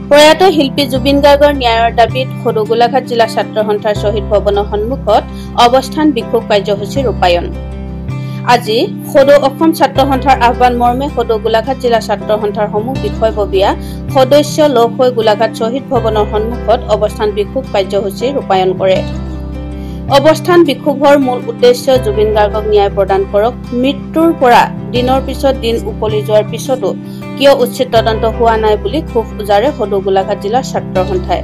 প্ৰয়াত শিল্পী জুবিন গাৰ্গৰ ন্যায়ৰ দাবীত সদৌ গোলাঘাট জিলা ছাত্ৰ সন্থাৰ শ্বহীদ ভৱনৰ সন্মুখত অৱস্থান বিক্ষোভ কাৰ্যসূচী ৰূপায়ণ। আজি সদৌ অসম ছাত্ৰ সন্থাৰ আহ্বান মৰ্মে সদৌ গোলাঘাট জিলা ছাত্ৰ সন্থাৰ সমূহ বিষয়ববীয়া সদস্য লগ হৈ গোলাঘাট শ্বহীদ ভৱনৰ সন্মুখত অৱস্থান বিক্ষোভ কাৰ্যসূচী ৰূপায়ণ কৰে। অৱস্থান বিক্ষোভৰ মূল উদ্দেশ্য জুবিন গাৰ্গক ন্যায় প্ৰদান কৰক। মৃত্যুৰ পৰা দিনৰ পিছত দিন উকলি যোৱাৰ পিছতো কিয় উচিত তদন্ত হোৱা নাই বুলি ক্ষোভ উজাৰে সদৌ গোলাঘাট জিলাৰ ছাত্ৰ সন্থাই।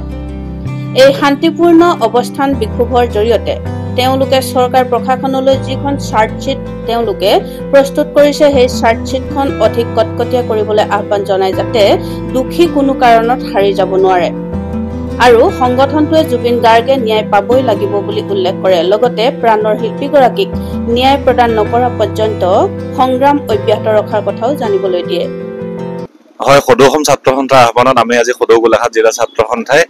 এই শান্তিপূৰ্ণ অৱস্থান বিক্ষোভৰ জৰিয়তে তেওঁলোকে চৰকাৰ প্ৰশাসনলৈ যিখন চাৰ্জশ্বিট তেওঁলোকে প্ৰস্তুত কৰিছে সেই চাৰ্জশ্বিটখন অধিক কটকটীয়া কৰিবলৈ আহ্বান জনায় যাতে দোষী কোনো কাৰণত হাৰি যাব নোৱাৰে আৰু সংগঠনটোৱে জুবিন গাৰ্গে ন্যায় পাবই লাগিব বুলি উল্লেখ কৰে। লগতে প্ৰাণৰ শিল্পীগৰাকীক ন্যায় প্ৰদান নকৰা পৰ্যন্ত সংগ্ৰাম অব্যাহত ৰখাৰ কথাও জানিবলৈ দিয়ে। হয়, সদৌ অসম ছাত্ৰ সন্থাৰ আহ্বানত আমি আজি সদৌ গোলাঘাট জিলা ছাত্ৰ সন্থাই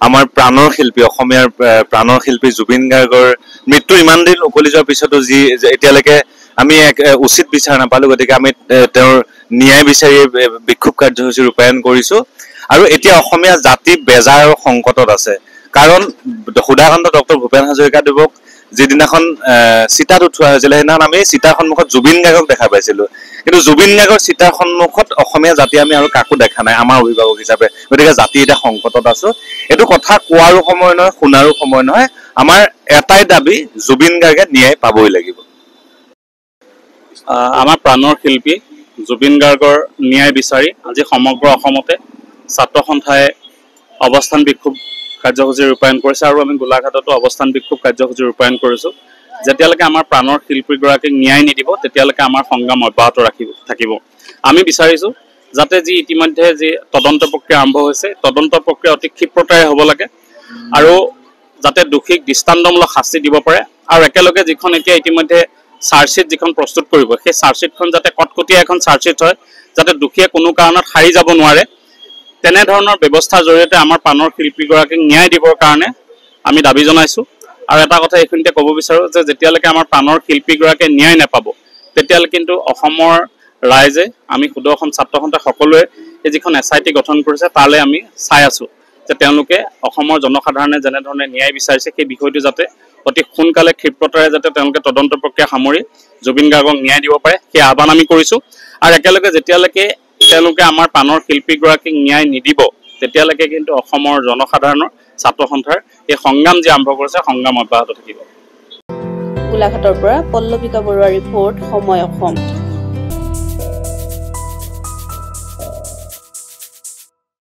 আমাৰ প্ৰাণৰ শিল্পী অসমীয়াৰ প্ৰাণৰ শিল্পী জুবিন গাৰ্গৰ মৃত্যু ইমান দিন উকলি যোৱাৰ পিছতো যি এতিয়ালৈকে আমি এক উচিত বিচাৰ নাপালো, গতিকে আমি তেওঁৰ ন্যায় বিচাৰি বিক্ষোভ কাৰ্যসূচী ৰূপায়ণ কৰিছো। আৰু এতিয়া অসমীয়া জাতি বেজাৰ আৰু সংকটত আছে, কাৰণ সুধাকান্ত ডক্টৰ ভূপেন হাজৰিকাদেৱক যিদিনাখন চিতাত উঠোৱা হৈছিল সেইদিনাখন আমি চিতাৰ সন্মুখত জুবিন গাৰ্গক দেখা পাইছিলো, কিন্তু জুবিন গাৰ্গৰ চিতাৰ সন্মুখত অসমীয়া জাতি আমি আৰু কাকো দেখা নাই আমাৰ অভিভাৱক হিচাপে। গতিকে জাতি এতিয়া সংকটত আছো। এইটো কথা কোৱাৰো সময় নহয়, শুনাৰো সময় নহয়। আমাৰ এটাই দাবী, জুবিন গাৰ্গে ন্যায় পাবই লাগিব। আমাৰ প্ৰাণৰ শিল্পী জুবিন গাৰ্গৰ ন্যায় বিচাৰি আজি সমগ্ৰ অসমতে ছাত্ৰ সন্থাই অৱস্থান বিক্ষোভ কাৰ্যসূচী ৰূপায়ণ কৰিছে আৰু আমি গোলাঘাটতো অৱস্থান বিক্ষোভ কাৰ্যসূচী ৰূপায়ণ কৰিছোঁ। যেতিয়ালৈকে আমাৰ প্ৰাণৰ শিল্পীগৰাকীক ন্যায় নিদিব তেতিয়ালৈকে আমাৰ সংগ্ৰাম অব্যাহত থাকিব। আমি বিচাৰিছোঁ যাতে যি ইতিমধ্যে যি তদন্ত প্ৰক্ৰিয়া আৰম্ভ হৈছে, তদন্ত প্ৰক্ৰিয়া অতি ক্ষিপ্ৰতাৰে হ'ব লাগে আৰু যাতে দোষীক দৃষ্টান্তমূলক শাস্তি দিব পাৰে। আৰু একেলগে যিখন এতিয়া ইতিমধ্যে চাৰ্জশ্বিট যিখন প্ৰস্তুত কৰিব, সেই চাৰ্জশ্বিটখন যাতে কটকটীয়া এখন চাৰ্জশ্বিট হয়, যাতে দোষীয়ে কোনো কাৰণত হাৰি যাব নোৱাৰে, তেনেধৰণৰ ব্যৱস্থাৰ জৰিয়তে আমাৰ প্ৰাণৰ শিল্পীগৰাকীক ন্যায় দিবৰ কাৰণে আমি দাবী জনাইছোঁ। আৰু এটা কথা এইখিনিতে ক'ব বিচাৰোঁ যে যেতিয়ালৈকে আমাৰ প্ৰাণৰ শিল্পীগৰাকীয়ে ন্যায় নাপাব তেতিয়ালৈকে কিন্তু অসমৰ ৰাইজে, আমি সদৌ অসম ছাত্ৰ সন্থা সকলোৱে এই যিখন SIT গঠন কৰিছে তালৈ আমি চাই আছোঁ যে তেওঁলোকে অসমৰ জনসাধাৰণে যেনেধৰণে ন্যায় বিচাৰিছে সেই বিষয়টো যাতে অতি সোনকালে ক্ষিপ্ৰতাৰে যাতে তেওঁলোকে তদন্ত প্ৰক্ৰিয়া সামৰি জুবিন গাৰ্গক ন্যায় দিব পাৰে সেই আহ্বান আমি কৰিছোঁ। আৰু একেলগে যেতিয়ালৈকে তেওঁলোকে আমাৰ প্ৰাণৰ শিল্পীগৰাকীক ন্যায় নিদিব তেতিয়ালৈকে কিন্তু অসমৰ জনসাধাৰণৰ ছাত্ৰ সন্থাৰ এই সংগ্ৰাম যি আৰম্ভ কৰিছে সংগ্ৰাম অব্যাহত থাকিব। গোলাঘাটৰ পৰা পল্লৱিকা বৰুৱাৰ ৰিপৰ্ট, সময় অসম।